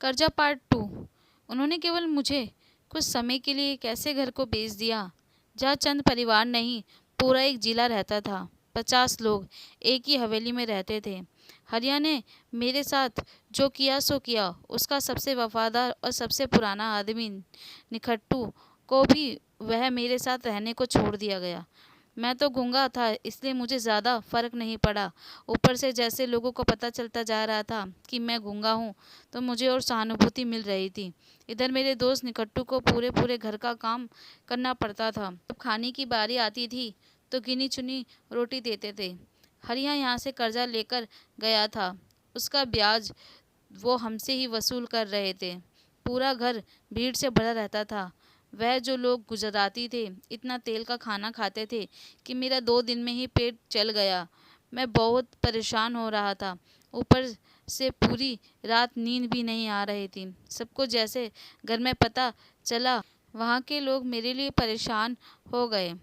कर्जा पार्ट 2। उन्होंने केवल मुझे कुछ समय के लिए एक ऐसे घर को बेच दिया जहाँ चंद परिवार नहीं, पूरा एक जिला रहता था। 50 लोग एक ही हवेली में रहते थे। हरिया ने मेरे साथ जो किया सो किया। उसका सबसे वफादार और सबसे पुराना आदमी निखट्टू को भी वह मेरे साथ रहने को छोड़ दिया गया। मैं तो गूंगा था, इसलिए मुझे ज़्यादा फर्क नहीं पड़ा। ऊपर से जैसे लोगों को पता चलता जा रहा था कि मैं गूंगा हूँ, तो मुझे और सहानुभूति मिल रही थी। इधर मेरे दोस्त निकट्टू को पूरे पूरे घर का काम करना पड़ता था। जब खाने की बारी आती थी तो गिनी चुनी रोटी देते थे। हरिया यहाँ से कर्जा लेकर गया था, उसका ब्याज वो हमसे ही वसूल कर रहे थे। पूरा घर भीड़ से भरा रहता था। वह जो लोग गुजराती थे, इतना तेल का खाना खाते थे कि मेरा 2 दिन में ही पेट चल गया। मैं बहुत परेशान हो रहा था। ऊपर से पूरी रात नींद भी नहीं आ रही थी। सबको जैसे घर में पता चला, वहाँ के लोग मेरे लिए परेशान हो गए।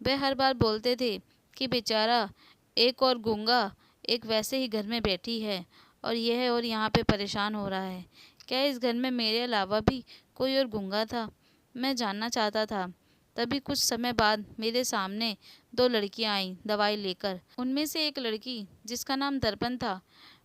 वे हर बार बोलते थे कि बेचारा एक और गूंगा एक वैसे ही घर में बैठी है और यह और यहाँ पे परेशान हो रहा है। क्या इस घर में मेरे अलावा भी कोई और गूंगा था? मैं जानना चाहता था। तभी कुछ समय बाद मेरे सामने 2 लड़कियां आईं दवाई लेकर। उनमें से एक लड़की, जिसका नाम दर्पण था,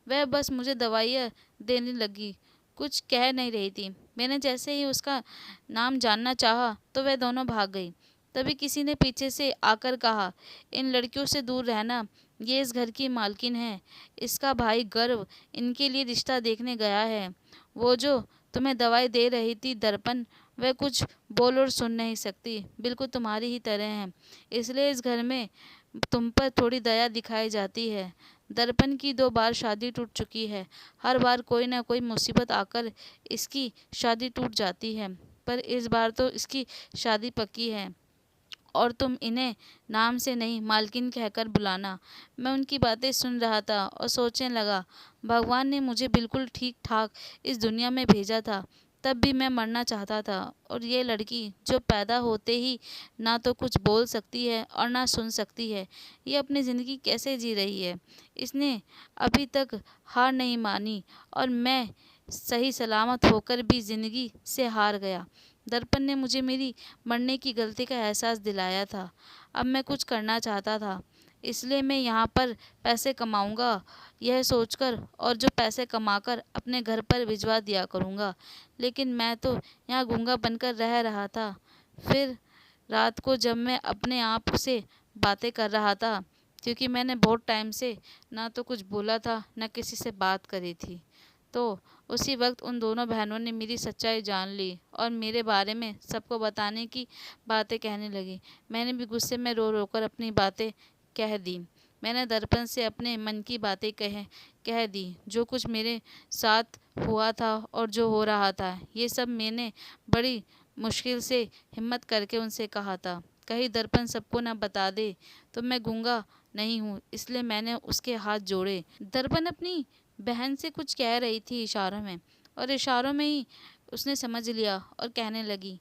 वह बस मुझे दवाइयाँ देने लगी, कुछ कह नहीं रही थी। मैंने जैसे ही उसका नाम जानना चाहा तो वह दोनों भाग गई। तभी किसी ने पीछे से आकर कहा, इन लड़कियों से दूर रहना, ये इस घर की मालकिन है। इसका भाई गर्व इनके लिए रिश्ता देखने गया है। वो जो तुम्हें दवाई दे रही थी दर्पण, वह कुछ बोल और सुन नहीं सकती, बिल्कुल तुम्हारी ही तरह है। इसलिए इस घर में तुम पर थोड़ी दया दिखाई जाती है। दर्पण की 2 बार शादी टूट चुकी है। हर बार कोई ना कोई मुसीबत आकर इसकी शादी टूट जाती है, पर इस बार तो इसकी शादी पक्की है और तुम इन्हें नाम से नहीं मालकिन कहकर बुलाना। मैं उनकी बातें सुन रहा था और सोचने लगा, भगवान ने मुझे बिल्कुल ठीक ठाक इस दुनिया में भेजा था। तब भी मैं मरना चाहता था, और ये लड़की जो पैदा होते ही ना तो कुछ बोल सकती है और ना सुन सकती है, ये अपनी ज़िंदगी कैसे जी रही है? इसने अभी तक हार नहीं मानी और मैं सही सलामत होकर भी ज़िंदगी से हार गया। दर्पण ने मुझे मेरी मरने की गलती का एहसास दिलाया था। अब मैं कुछ करना चाहता था, इसलिए मैं यहाँ पर पैसे कमाऊँगा यह सोचकर, और जो पैसे कमाकर अपने घर पर भिजवा दिया करूँगा। लेकिन मैं तो यहाँ गूंगा बनकर रह रहा था। फिर रात को जब मैं अपने आप से बातें कर रहा था, क्योंकि मैंने बहुत टाइम से ना तो कुछ बोला था ना किसी से बात करी थी, तो उसी वक्त उन दोनों बहनों ने मेरी सच्चाई जान ली और मेरे बारे में सबको बताने की बातें कहने लगी। मैंने भी गुस्से में रो रो कर अपनी बातें कह दी। मैंने दर्पण से अपने मन की बातें कह दी, जो कुछ मेरे साथ हुआ था और जो हो रहा था। ये सब मैंने बड़ी मुश्किल से हिम्मत करके उनसे कहा था। कहीं दर्पण सबको न बता दे तो मैं गूंगा नहीं हूँ, इसलिए मैंने उसके हाथ जोड़े। दर्पण अपनी बहन से कुछ कह रही थी इशारों में, और इशारों में ही उसने समझ लिया और कहने लगी,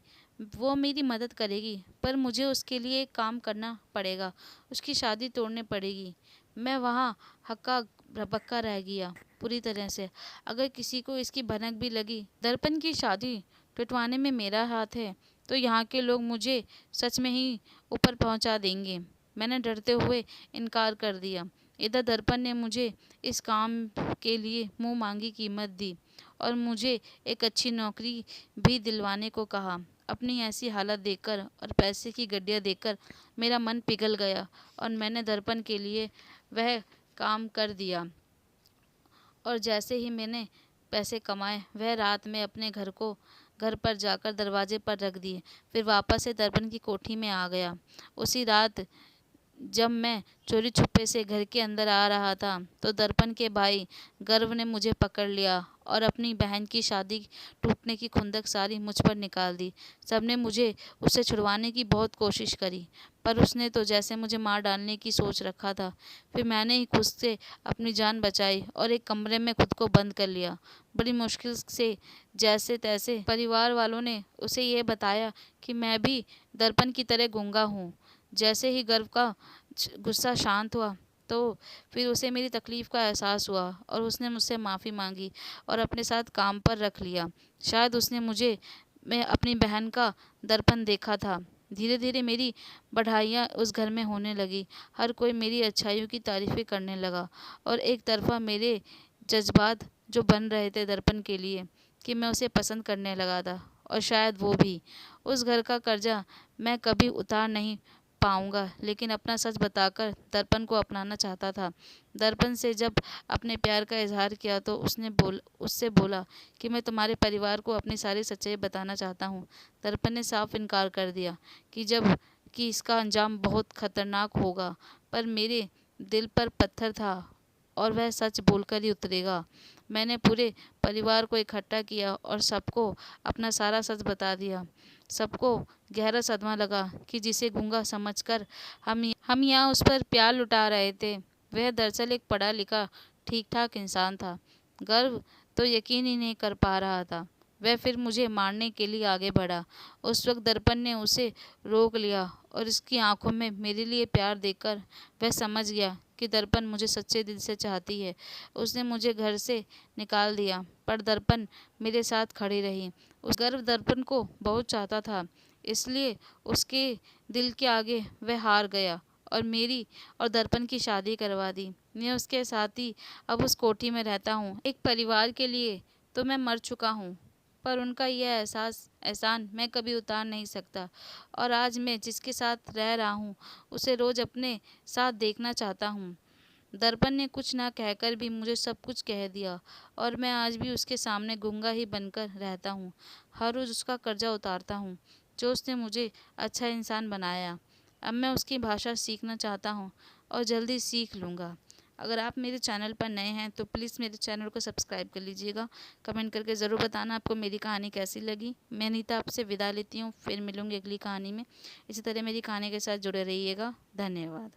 वो मेरी मदद करेगी, पर मुझे उसके लिए एक काम करना पड़ेगा, उसकी शादी तोड़नी पड़ेगी। मैं वहाँ हक्का बक्का रह गया पूरी तरह से। अगर किसी को इसकी भनक भी लगी दर्पण की शादी टुटवाने में मेरा हाथ है, तो यहाँ के लोग मुझे सच में ही ऊपर पहुँचा देंगे। मैंने डरते हुए इनकार कर दिया। इधर दर्पण ने मुझे इस काम के लिए मुंह मांगी कीमत दी और मुझे एक अच्छी नौकरी भी दिलवाने को कहा। अपनी ऐसी हालत देखकर और पैसे की गड्डियाँ देखकर मेरा मन पिघल गया और मैंने दर्पण के लिए वह काम कर दिया। और जैसे ही मैंने पैसे कमाए, वह रात में अपने घर पर जाकर दरवाजे पर रख दिए। फिर वापस से दर्पण की कोठी में आ गया। उसी रात जब मैं चोरी छुपे से घर के अंदर आ रहा था, तो दर्पण के भाई गर्व ने मुझे पकड़ लिया और अपनी बहन की शादी टूटने की खुंदक सारी मुझ पर निकाल दी। सबने मुझे उससे छुड़वाने की बहुत कोशिश करी, पर उसने तो जैसे मुझे मार डालने की सोच रखा था। फिर मैंने ही खुद से अपनी जान बचाई और एक कमरे में खुद को बंद कर लिया। बड़ी मुश्किल से जैसे तैसे परिवार वालों ने उसे ये बताया कि मैं भी दर्पण की तरह गूंगा हूँ। जैसे ही गर्व का गुस्सा शांत हुआ, तो फिर उसे मेरी तकलीफ़ का एहसास हुआ और उसने मुझसे माफ़ी मांगी और अपने साथ काम पर रख लिया। शायद उसने मुझे मैं अपनी बहन का दर्पण देखा था। धीरे धीरे मेरी बढ़ाइयाँ उस घर में होने लगी। हर कोई मेरी अच्छाइयों की तारीफ़ें करने लगा और एक तरफ़ा मेरे जज्बात जो बन रहे थे दर्पण के लिए कि मैं उसे पसंद करने लगा था। और शायद वो भी। उस घर का कर्जा मैं कभी उतार नहीं पाऊंगा, लेकिन अपना सच बताकर दर्पण को अपनाना चाहता था। दर्पण से जब अपने प्यार का इजहार किया तो उससे बोला कि मैं तुम्हारे परिवार को अपनी सारी सच्चाई बताना चाहता हूँ। दर्पण ने साफ इनकार कर दिया कि इसका अंजाम बहुत खतरनाक होगा, पर मेरे दिल पर पत्थर था और वह सच बोलकर ही उतरेगा। मैंने पूरे परिवार को इकट्ठा किया और सबको अपना सारा सच बता दिया। सबको गहरा सदमा लगा कि जिसे गूंगा समझकर हम यहाँ उस पर प्यार लुटा रहे थे, वह दरअसल एक पढ़ा लिखा ठीक ठाक इंसान था। गर्व तो यकीन ही नहीं कर पा रहा था। वह फिर मुझे मारने के लिए आगे बढ़ा। उस वक्त दर्पण ने उसे रोक लिया और उसकी आंखों में मेरे लिए प्यार देखकर वह समझ गया कि दर्पण मुझे सच्चे दिल से चाहती है। उसने मुझे घर से निकाल दिया, पर दर्पण मेरे साथ खड़ी रही। उस गर्व दर्पण को बहुत चाहता था, इसलिए उसके दिल के आगे वह हार गया और मेरी और दर्पण की शादी करवा दी। मैं उसके साथ ही अब उस कोठी में रहता हूँ। एक परिवार के लिए तो मैं मर चुका हूँ, पर उनका यह एहसान मैं कभी उतार नहीं सकता। और आज मैं जिसके साथ रह रहा हूँ उसे रोज़ अपने साथ देखना चाहता हूँ। दर्पण ने कुछ ना कहकर भी मुझे सब कुछ कह दिया और मैं आज भी उसके सामने गूंगा ही बनकर रहता हूँ। हर रोज़ उसका कर्जा उतारता हूँ जो उसने मुझे अच्छा इंसान बनाया। अब मैं उसकी भाषा सीखना चाहता हूँ और जल्दी सीख लूँगा। अगर आप मेरे चैनल पर नए हैं तो प्लीज़ मेरे चैनल को सब्सक्राइब कर लीजिएगा। कमेंट करके ज़रूर बताना आपको मेरी कहानी कैसी लगी। मैं नीता आपसे विदा लेती हूँ, फिर मिलूँगी अगली कहानी में। इसी तरह मेरी कहानी के साथ जुड़े रहिएगा। धन्यवाद।